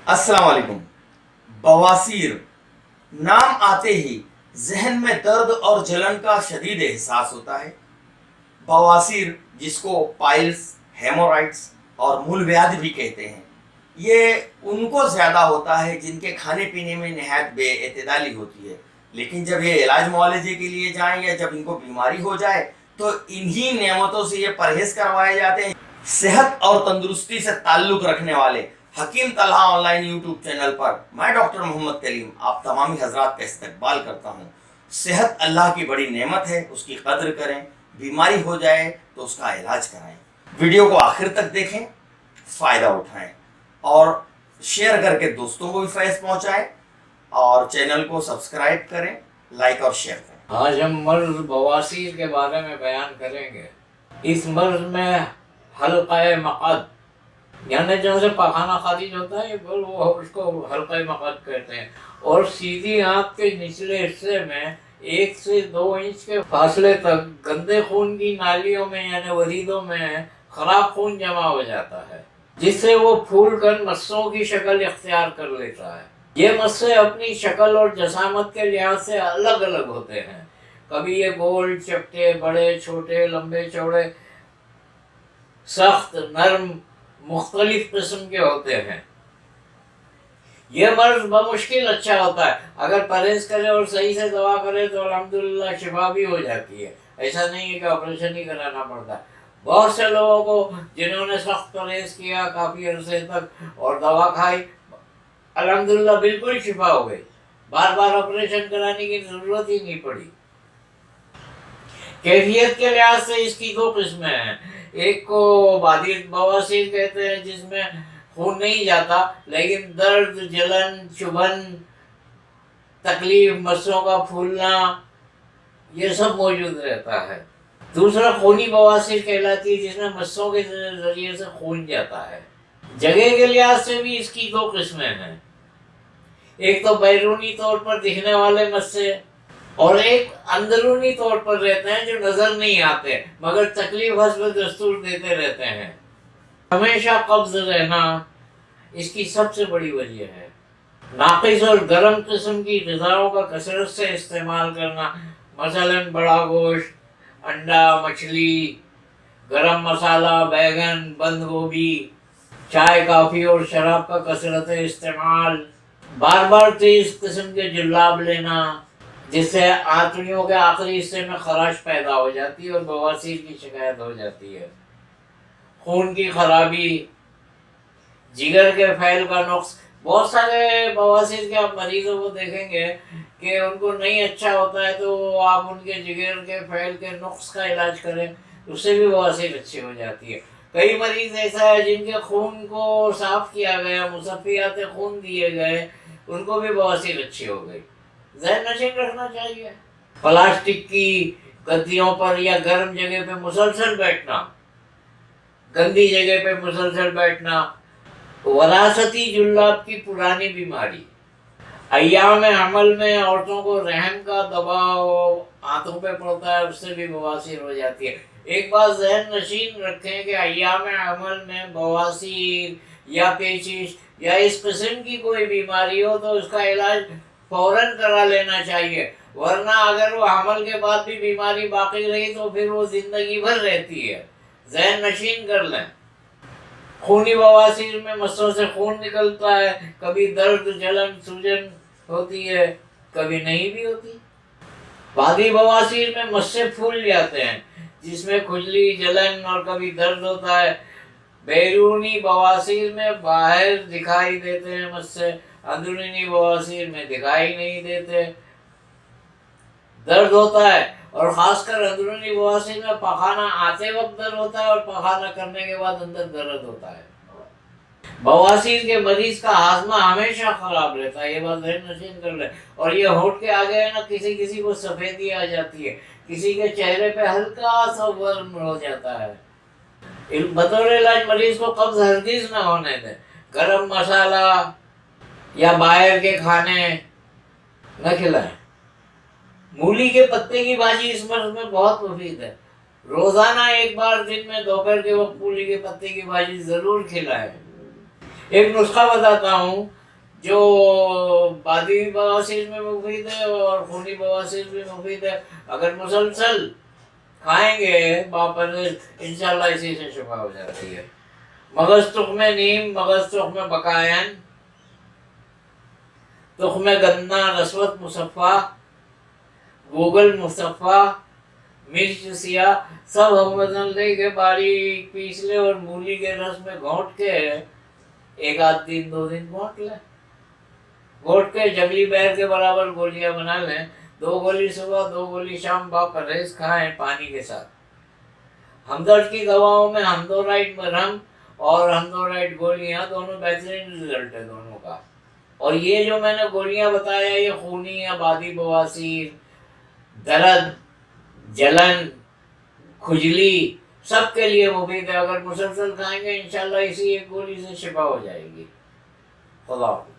अस्सलाम वालेकुम। बवासीर नाम आते ही जहन में दर्द और जलन का शदीद एहसास होता है। बवासीर जिसको पाइल्स, हेमोराइड्स और मूलव्याधि भी कहते हैं, ये उनको ज़्यादा होता है जिनके खाने पीने में नहायत बेएतदाली होती है। लेकिन जब ये इलाज मुआलजे के लिए जाएं या जब इनको बीमारी हो जाए तो इन्हीं नेमतों से ये परहेज़ करवाए जाते हैं। सेहत और तंदुरुस्ती से ताल्लुक़ रखने वाले हकीम तलहा ऑनलाइन यूट्यूब चैनल पर मैं डॉक्टर मोहम्मद कलीम आप तमामी हजरात का इस्तकबाल करता हूँ। सेहत अल्लाह की बड़ी नेमत है, उसकी कद्र करें। बीमारी हो जाए तो उसका इलाज कराएं। वीडियो को आखिर तक देखें, फ़ायदा उठाएं और शेयर करके दोस्तों को भी फैज़ पहुँचाएं और चैनल को सब्सक्राइब करें, लाइक और शेयर करें। आज हम मर्ज बवासीर के बारे में बयान करेंगे। इस मर्ज में हल्क़ाए मक़द यानी जहाँ से पखाना खारिज होता है वो उसको हल्क़ाए मक़द कहते हैं, और सीधी आँख के निचले हिस्से में 1 से 2 इंच के फासले तक गंदे खून की नालियों में यानी वरीदों में ख़राब खून जमा हो जाता है, जिससे वो फूल कर मस्सों की शक्ल इख्तियार कर लेता है। ये मस्से अपनी शक्ल और जसामत के लिहाज से अलग अलग होते हैं। कभी ये गोल, चपटे, बड़े, छोटे, लंबे, चौड़े, सख्त, नरम, मुख्तलिफ किस्म के होते हैं। ये मर्ज बमुश्किल अच्छा होता है। अगर परहेज करे और सही से दवा करे तो अल्हम्दुलिल्लाह शिफा भी हो जाती है। ऐसा नहीं है कि ऑपरेशन ही कराना पड़ता है। बहुत से लोगों को जिन्होंने सख्त परहेज किया काफ़ी अरसे तक और दवा खाई, अल्हम्दुलिल्लाह बिल्कुल शिफा हो गई, बार बार ऑपरेशन कराने की ज़रूरत ही नहीं पड़ी। कैफियत के लिहाज से इसकी 2 किस्में हैं। एक को बादिर बवासीर कहते हैं, जिसमें खून नहीं जाता लेकिन दर्द, जलन, चुभन, तकलीफ, मस्सों का फूलना ये सब मौजूद रहता है। दूसरा खूनी बवासीर कहलाती है, जिसमें मस्सों के ज़रिए से खून जाता है। जगह के लिहाज से भी इसकी 2 किस्में हैं। एक तो बैरूनी तौर पर दिखने वाले मस्से और एक अंदरूनी तौर पर रहते हैं जो नजर नहीं आते मगर तकलीफ हस्ब दस्तूर देते रहते हैं। हमेशा कब्ज रहना इसकी सबसे बड़ी वजह है। नाकिस और गर्म किस्म की ग़िज़ाओं का कसरत से इस्तेमाल करना, मसलन बड़ा गोश्त, अंडा, मछली, गरम मसाला, बैगन, बंद गोभी, चाय, कॉफ़ी और शराब का कसरत इस्तेमाल, बार बार तेज़ किस्म के जुल्लाब लेना जिससे आंतड़ियों के आखिरी हिस्से में खराश पैदा हो जाती है और बवासीर की शिकायत हो जाती है। खून की खराबी, जिगर के फैल का नुक्स। बहुत सारे बवासीर के आप मरीजों को देखेंगे कि उनको नहीं अच्छा होता है तो आप उनके जिगर के फैल के नुक्स का इलाज करें, उससे भी बवासीर अच्छी हो जाती है। कई मरीज ऐसा है जिनके खून को साफ़ किया गया, मुसफ़ियात खून दिए गए, उनको भी बवासीर अच्छी हो गई। ज़हन नशीन रखना चाहिए। प्लास्टिक की गद्दियों पर या गर्म जगह पे मुसलसल बैठना, गंदी जगह पे मुसलसल बैठना वरासती जुल्लाब की पुरानी बीमारी। अय्याम अमल में औरतों को रहम का दबाव हाथों पे पड़ता है, उससे भी बवासीर हो जाती है। एक बात ज़हन नशीन रखें कि अय्याम अमल में बवासीर या पेचिश या इस किस्म की कोई बीमारी हो तो उसका इलाज फ़ौरन करा लेना चाहिए, वरना अगर वो हमल के बाद भी बीमारी बाकी रही तो फिर वो ज़िंदगी भर रहती है। ज़हन नशीन कर लें। खूनी बवासीर में मस्सों से खून निकलता है, कभी दर्द, जलन, सूजन होती है, कभी नहीं भी होती। बादी बवासीर में मस्से फूल जाते हैं जिसमें खुजली, जलन और कभी दर्द होता है। बैरूनी बवासीर में बाहर दिखाई देते हैं मस्से, अंदरूनी बवासीर में दिखाई नहीं देते। दर्द होता है और ख़ासकर अंदरूनी बवासीर में पखाना आते वक्त दर्द होता है और पखाना करने के बाद अंदर दर्द होता है। बवासीर के मरीज का हाजमा हमेशा ख़राब रहता है, ये बात ज़हन नशीन कर ले। और ये होठ के आगे है ना, किसी किसी को सफ़ेदी आ जाती है, किसी के चेहरे पे हल्का सा वर्म हो जाता है। बतौर इलाज मरीज को कब्ज़ हरगिज़ ना होने दें। गरम मसाला या बाहर के खाने न खिलाएं। मूली के पत्ते की भाजी इस मर्ज में बहुत मुफीद है। रोज़ाना एक बार दिन में दोपहर के वक्त मूली के पत्ते की भाजी ज़रूर खिलाएं। ایک نسخہ بتاتا ہوں جو بادی بواسیر میں مفید ہے اور خونی بواسیر میں مفید ہے. اگر مسلسل کھائیں گے باپرہیز انشاءاللہ اسی سے شفا ہو جاتی ہے. مغز تخم نیم، مغز تخم بقائن، تخم گندہ رسوت مصفا، گوگل مصفا، مرچ سیاہ، سب ہم لے کے باریک پیس لے اور مولی کے رس میں گھونٹ کے ایک آدھ دن 2 دن گھونٹ لیں. گھونٹ کے جنگلی بیر کے برابر گولیاں بنا لیں. 2 گولی صبح 2 گولی شام باپرہیز کھائیں پانی کے ساتھ. ہمدرد کی دواؤں میں ہمدورائٹ مرہم اور ہمدورائٹ گولیاں دونوں بہترین رزلٹ ہے دونوں کا. اور یہ جو میں نے گولیاں بتایا یہ خونی یا بادی بواسیر، درد، جلن، کھجلی سب کے لیے مفید ہے. اگر مسلسل کھائیں گے انشاءاللہ اسی ایک گولی سے شفا ہو جائے گی. خدا حافظ.